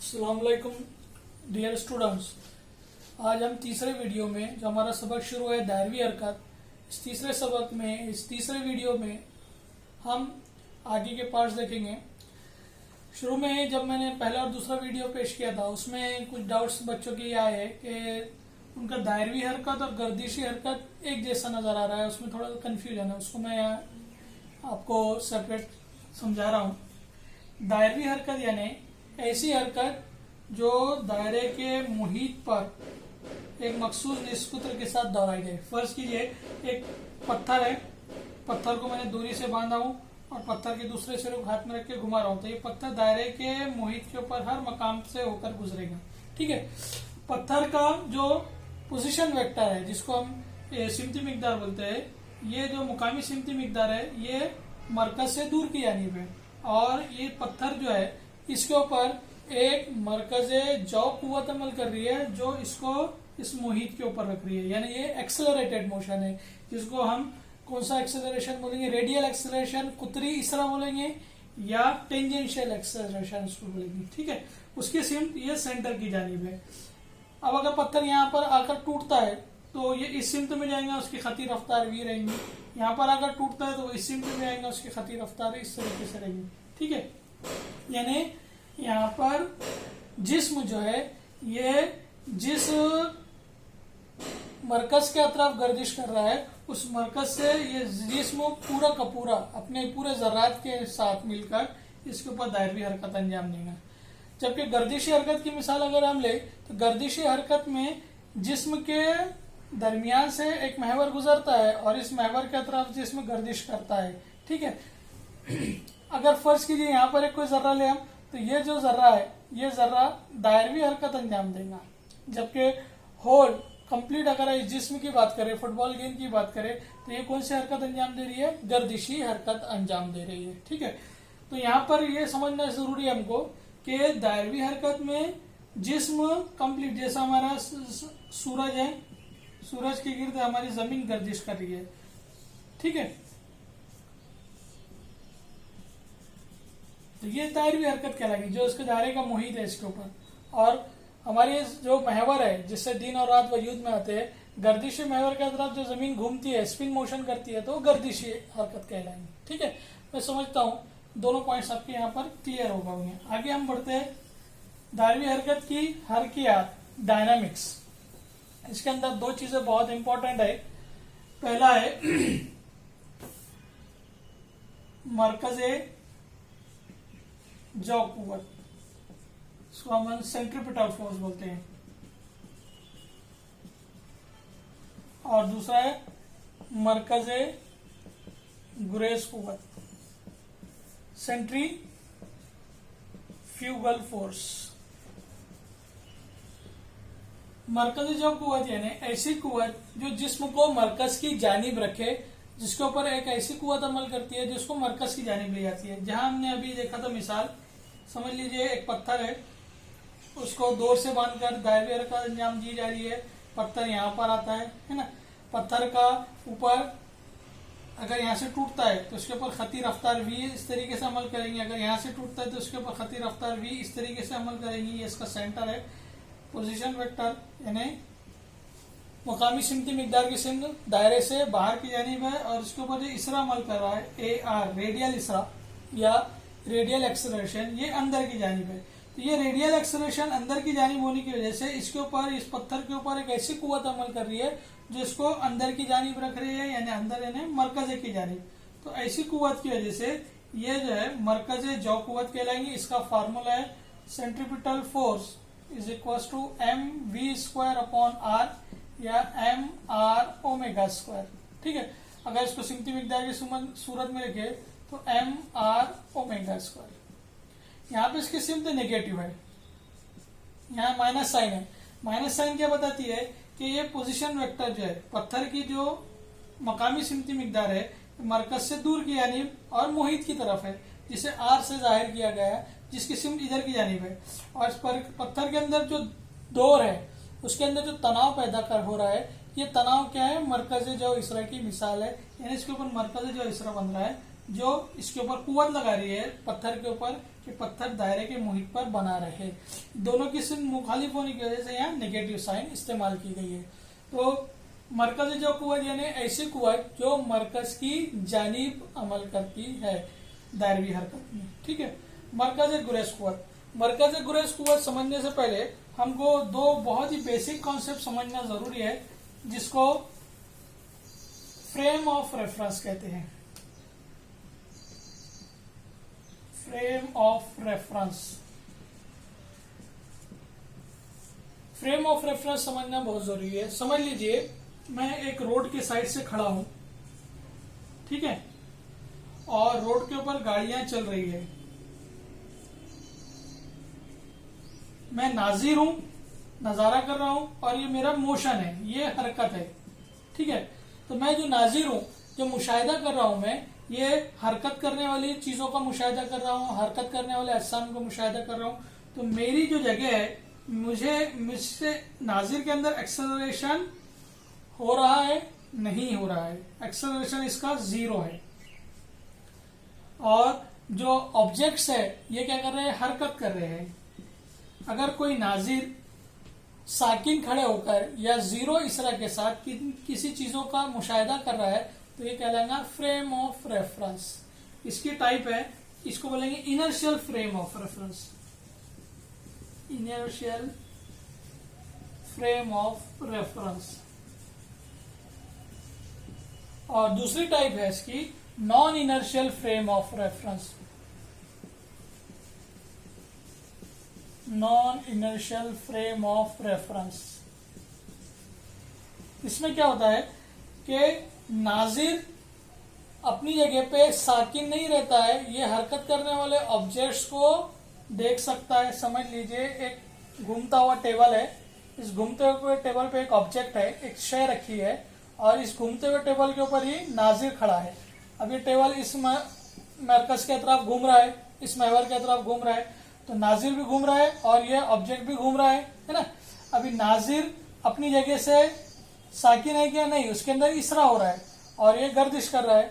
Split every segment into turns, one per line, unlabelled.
अस्सलाम वालेकुम dear students. आज हम तीसरे वीडियो में जो हमारा सबक शुरू है दायरवी हरकत, इस तीसरे सबक में इस तीसरे वीडियो में हम आगे के पार्ट्स देखेंगे। शुरू में जब मैंने पहला और दूसरा वीडियो पेश किया था उसमें कुछ डाउट्स बच्चों के आए हैं कि उनका दायरवी हरकत और गर्दिशी हरकत एक जैसा नज़र आ रहा है, उसमें थोड़ा कन्फ्यूजन है, उसको मैं आपको सेपरेट समझा रहा हूँ। दायरवी हरकत यानी ऐसी हरकत जो दायरे के मुहित पर एक मखसूस निष्सूत्र के साथ दोहराई गई। फर्ज कीजिए एक पत्थर है, पत्थर को मैंने दूरी से बांधा हूँ और पत्थर के दूसरे सिरे को हाथ में रख के घुमा रहा हूँ, तो ये पत्थर दायरे के मुहित के ऊपर हर मकाम से होकर गुजरेगा। ठीक है, पत्थर का जो पोजीशन वेक्टर है जिसको हम सिमती मिकदार बोलते हैं, ये जो मुकामी सिमती मिकदार है ये मरकज से दूर की जानिब है और ये पत्थर जो है इसके ऊपर एक मरकज़े जौ कुव्वत अमल कर रही है जो इसको इस मुहित के ऊपर रख रही है, यानी ये एक्सेलरेटेड मोशन है जिसको हम कौन सा एक्सेलरेशन बोलेंगे, रेडियल एक्सेलरेशन, कुतरी इसरा बोलेंगे या टेंजेंशियल एक्सेलरेशन उसको बोलेंगे। ठीक है, उसकी सिमत ये सेंटर की जानिब है। अब अगर पत्थर यहाँ पर आकर टूटता है तो ये इस सिमत में जाएगा, उसकी खती रफ्तार भी रहेंगी। यहाँ पर अगर टूटता है तो इस सिमत में जाएगा, उसकी खती रफ्तार इस तरीके से रहेगी। ठीक है, यानी यहाँ पर जिस्म जो है ये जिस मरकज के अतराफ गर्दिश कर रहा है उस मरकज से ये जिस्म पूरा का पूरा अपने पूरे जर्रात के साथ मिलकर इसके ऊपर दायरवी हरकत अंजाम देगा। जबकि गर्दिशी हरकत की मिसाल अगर हम ले तो गर्दिशी हरकत में जिस्म के दरमियान से एक महवर गुजरता है और इस महवर के अतराफ जिस्म गर्दिश करता है। ठीक है, अगर फर्ज कीजिए यहाँ पर एक कोई जर्रा ले हम, तो ये जो जर्रा है ये जर्रा दायरवी हरकत अंजाम देगा, जबकि होल कंप्लीट अगर इस जिस्म की बात करें, फुटबॉल गेंद की बात करें, तो ये कौन सी हरकत अंजाम दे रही है, गर्दिशी हरकत अंजाम दे रही है। ठीक है, तो यहाँ पर ये समझना जरूरी है हमको कि दायरवी हरकत में जिस्म कंप्लीट, जैसा हमारा सूरज है, सूरज के गिर्द हमारी जमीन गर्दिश कर रही है। ठीक है, तो ये दायरवी हरकत कहलाएगी जो इसके दायरे का मुहित है इसके ऊपर। और हमारी जो महवर है जिससे दिन और रात वजूद में आते हैं, गर्दिशी महवर के तरफ जो जमीन घूमती है, स्पिन मोशन करती है, तो गर्दिशी हरकत कहलाएंगी। ठीक है, मैं समझता हूँ दोनों पॉइंट्स आपके यहाँ पर क्लियर हो गए। आगे हम बढ़ते हैं दायरवी हरकत की हरकियात, डायनामिक्स। इसके अंदर दो चीजें बहुत इंपॉर्टेंट है। पहला है मरकज़े जौ कुव्वत, इसको हम सेंट्रीपिटल फोर्स बोलते हैं, और दूसरा है मरकज़े गुरेज कुव्वत, सेंट्रीफ्यूगल फोर्स। मरकज़े जौ कुव्वत यानी ऐसी कुव्वत जो जिस्म को मरकज की जानिब रखे, जिसके ऊपर एक ऐसी कुव्वत अमल करती है जिसको मरकज की जानिब ले जाती है। जहां हमने अभी देखा था मिसाल, समझ लीजिए एक पत्थर है, उसको डोर से बांधकर दायरवी हरकत अंजाम दी जा रही है। पत्थर यहाँ पर आता है ना, पत्थर का ऊपर अगर यहाँ से टूटता है तो उसके ऊपर खती रफ्तार भी इस तरीके से अमल करेंगे, अगर यहाँ से टूटता है तो उसके ऊपर खती रफ्तार भी इस तरीके से अमल करेंगी। ये इसका सेंटर है, पोजीशन वेक्टर यानी मुकामी सिमती मिकदार की सिमत दायरे से बाहर की जानिब है और इसके ऊपर जो इसरा अमल कर रहा है AR रेडियल इसरा या रेडियल एक्सेलरेशन, ये अंदर की जानिब है। तो ये रेडियल एक्सेलरेशन अंदर की जानिब होने की वजह से इसके ऊपर, इस पत्थर के ऊपर एक ऐसी कुव्वत अमल कर रही है जो इसको अंदर की जानिब रख रही है, यानी अंदर यानी मरकज़े की जानिब। तो ऐसी कुव्वत की वजह से ये जो है मरकज़े जौ कुव्वत कहलाएंगी। इसका फार्मूला है centripetal force is equal to mv²/r या mr⍵²। ठीक है, अगर इसको सिमती मिकदार की सूरत में लिखे तो mr⍵²। यहाँ पे इसकी सिमत नेगेटिव है, यहाँ माइनस साइन है। माइनस साइन क्या बताती है कि ये पोजीशन वेक्टर जो है पत्थर की जो मकामी सिमती मिकदार है मरकज से दूर की जानिब और मुहित की तरफ है, जिसे R से जाहिर किया गया है, जिसकी सिमत इधर की जानिब है। और इस पर पत्थर के अंदर जो डोर है उसके अंदर जो तनाव पैदा कर हो रहा है, ये तनाव क्या है, मरकज़े जौ इसरा की मिसाल है, यानी इसके ऊपर मरकज़े जौ इसरा बन रहा है जो इसके ऊपर कुव्वत लगा रही है पत्थर के ऊपर कि पत्थर दायरे के मुहित पर बना रहे। दोनों की सिर्फ मुखालिफ होने की वजह से यहाँ नेगेटिव साइन इस्तेमाल की गई है। तो मरकज जो कुव्वत यानी ऐसी कुव्वत जो मरकज की जानिब अमल करती है दायरवी हरकत में। ठीक है, मरकज गुरेज कुव्वत। मरकज गुरेज कुव्वत समझने से पहले हमको दो बहुत ही बेसिक कॉन्सेप्ट समझना जरूरी है, जिसको फ्रेम ऑफ रेफरेंस कहते हैं। Frame of reference. Frame of reference समझना बहुत जरूरी है। समझ लीजिए मैं एक रोड के साइड से खड़ा हूं, ठीक है, और रोड के ऊपर गाड़ियां चल रही है। मैं नाजिर हूं, नजारा कर रहा हूं, और ये मेरा मोशन है, ये हरकत है। ठीक है, तो मैं जो नाजिर हूं, जो मुशाहिदा कर रहा हूं, मैं ये हरकत करने वाली चीजों का मुशाहिदा कर रहा हूं, हरकत करने वाले अजसाम को मुशाहिदा कर रहा हूं। तो मेरी जो जगह है, मुझसे नाजिर के अंदर एक्सेलरेशन हो रहा है, नहीं हो रहा है, एक्सेलरेशन इसका 0 है। और जो ऑब्जेक्ट्स है ये क्या कर रहे हैं, हरकत कर रहे हैं। अगर कोई नाजिर साकिन खड़े होकर या 0 इसरा के साथ किसी चीजों का मुशाहिदा कर रहा है, तो ये कहलाएगा फ्रेम ऑफ रेफरेंस। इसकी टाइप है, इसको बोलेंगे inertial frame of reference. Inertial frame of reference. और दूसरी टाइप है इसकी non inertial frame of reference. Non inertial frame of reference. इसमें क्या होता है कि नाजिर अपनी जगह पे साकिन नहीं रहता है, ये हरकत करने वाले ऑब्जेक्ट्स को देख सकता है। समझ लीजिए एक घूमता हुआ टेबल है, इस घूमते हुए टेबल पे एक ऑब्जेक्ट है, एक शय रखी है, और इस घूमते हुए टेबल के ऊपर ही नाजिर खड़ा है। अब ये टेबल इस मरकज के तरफ घूम रहा है, इस महवर के तरफ घूम रहा है, तो नाजिर भी घूम रहा है और ये ऑब्जेक्ट भी घूम रहा है ना। अभी नाजिर अपनी जगह से साकिन है क्या, नहीं, उसके अंदर इसरा हो रहा है और ये गर्दिश कर रहा है।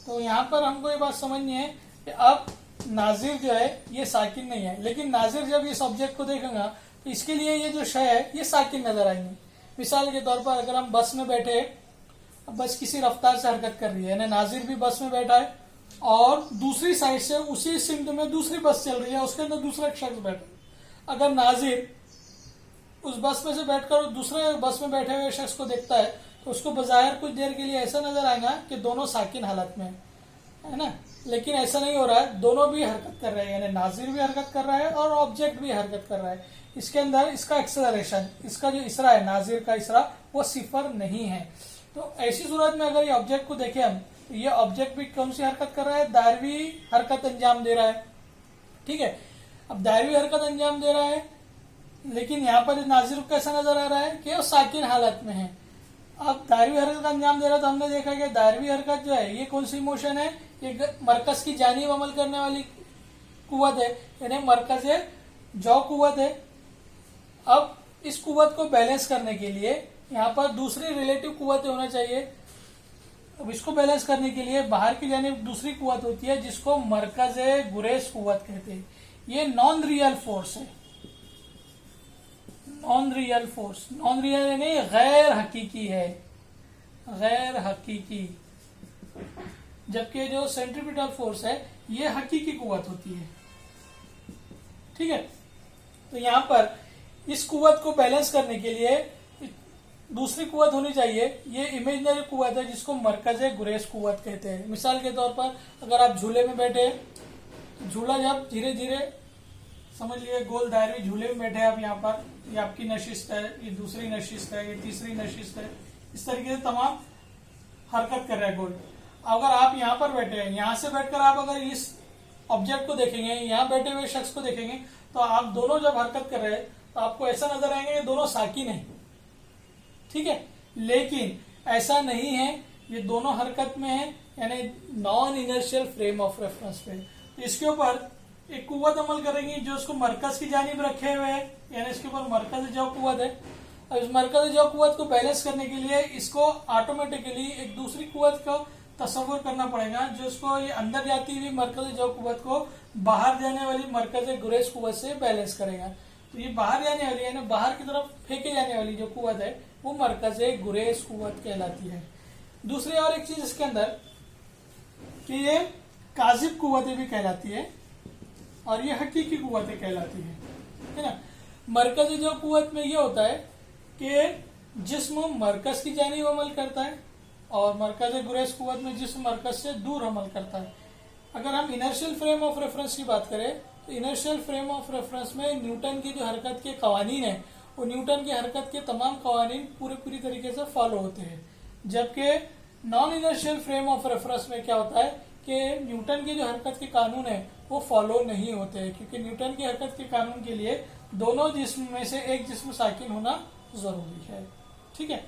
तो यहाँ पर हमको ये बात समझनी है कि अब नाजिर जो है ये साकिन नहीं है, लेकिन नाजिर जब इस ऑब्जेक्ट को देखेगा तो इसके लिए ये जो शय है ये साकिन नजर आएंगे। मिसाल के तौर पर अगर हम बस में बैठे, बस किसी रफ्तार से हरकत कर रही है, यानी नाजिर भी बस में बैठा है और दूसरी साइड से उसी सिमत में दूसरी बस चल रही है, उसके अंदर दूसरा शख्स बैठा। अगर नाजिर उस बस में से बैठकर दूसरे बस में बैठे हुए शख्स को देखता है तो उसको बजाहिर कुछ देर के लिए ऐसा नजर आएगा कि दोनों साकिन हालत में है ना, लेकिन ऐसा नहीं हो रहा है, दोनों भी हरकत कर रहे हैं, यानी नाजिर भी हरकत कर रहा है और ऑब्जेक्ट भी हरकत कर रहा है। इसके अंदर इसका एक्सेलरेशन, इसका जो इसरा है, नाजिर का इसरा, वो 0 नहीं है। तो ऐसी सूरत में अगर ये ऑब्जेक्ट को देखें हम, तो ये ऑब्जेक्ट भी कौन सी हरकत कर रहा है, दायरवी हरकत अंजाम दे रहा है। ठीक है, अब दायरवी हरकत अंजाम दे रहा है, लेकिन यहाँ पर नाजिर कैसा नजर आ रहा है कि वो साकिन हालत में है। अब दायरवी हरकत का अंजाम दे रहा है, तो हमने देखा कि दायरवी हरकत जो है ये कौन सी मोशन है, ये मरकज की जानिब अमल करने वाली कुव्वत है, यानी मरकज जो कुव्वत है। अब इस कुव्वत को बैलेंस करने के लिए यहाँ पर दूसरी रिलेटिव कुव्वतें होना चाहिए। अब इसको बैलेंस करने के लिए बाहर की जानिब दूसरी कुव्वत होती है, जिसको मरकज गुरेज कुव्वत कहते हैं। ये नॉन रियल फोर्स है, non real force. Non real यानी गैर हकीकी है, गैर हकीकी। जबकि जो सेंट्रीपिटल फोर्स है ये हकीकी कुव्वत होती है। ठीक है, तो यहाँ पर इस कुव्वत को बैलेंस करने के लिए दूसरी कुव्वत होनी चाहिए। ये इमेजिनरी कुव्वत है जिसको मरकज गुरेज कुव्वत कहते हैं। मिसाल के तौर पर अगर आप झूले में बैठे, झूला जब धीरे धीरे, समझ लिए गोल दायरे झूले में बैठे आप, यहाँ पर ये आपकी नशिस्त है, ये दूसरी नशिस्त है, ये तीसरी नशिस्त है, इस तरीके से तमाम हरकत कर रहा है गोल। अगर आप यहाँ पर बैठे हैं, यहाँ से बैठकर आप अगर इस ऑब्जेक्ट को देखेंगे, यहाँ बैठे हुए शख्स को देखेंगे, तो आप दोनों जब हरकत कर रहे हैं तो आपको ऐसा नजर आएंगे कि दोनों साकिन है। ठीक है, लेकिन ऐसा नहीं है, ये दोनों हरकत में है, यानी non inertial frame of reference पे। तो इसके ऊपर एक कुव्वत अमल करेंगी जो उसको मरकज की जानिब रखे हुए है, यानी इसके ऊपर मरकज जो कुव्वत है। और इस मरकज जो कुव्वत को बैलेंस करने के लिए इसको ऑटोमेटिकली एक दूसरी कुव्वत को तस्वुर करना पड़ेगा, जिसको ये अंदर जाती हुई मरकज जो कुव्वत को बाहर जाने वाली मरकज गुरेज कुव्वत से बैलेंस करेगा। तो ये बाहर जाने वाली है ना, बाहर की तरफ फेंके जाने वाली जो कुव्वत है वो मरकज गुरेज कुव्वत कहलाती है। दूसरी और एक चीज इसके अंदर कि ये काजिब कुव्वतें भी कहलाती है और ये हकीकी कुव्वतें कहलाती है ना। मरकज जो कुव्वत में ये होता है कि जिस्म मरकज की जानिब अमल करता है और मरकज गुरेज कुव्वत में जिस्म मरकज से दूर अमल करता है। अगर हम इनर्शियल फ्रेम ऑफ रेफरेंस की बात करें तो इनर्शियल फ्रेम ऑफ रेफरेंस में न्यूटन की जो हरकत के कवानीन है वो न्यूटन की हरकत के तमाम कवानीन पूरी तरीके से फॉलो होते हैं। जबकि non inertial frame of reference में क्या होता है कि न्यूटन की जो हरकत के कानून है वो फॉलो नहीं होते हैं, क्योंकि न्यूटन की हरकत के कानून के लिए दोनों जिस्म में से एक जिस्म साकिन होना जरूरी है। ठीक है।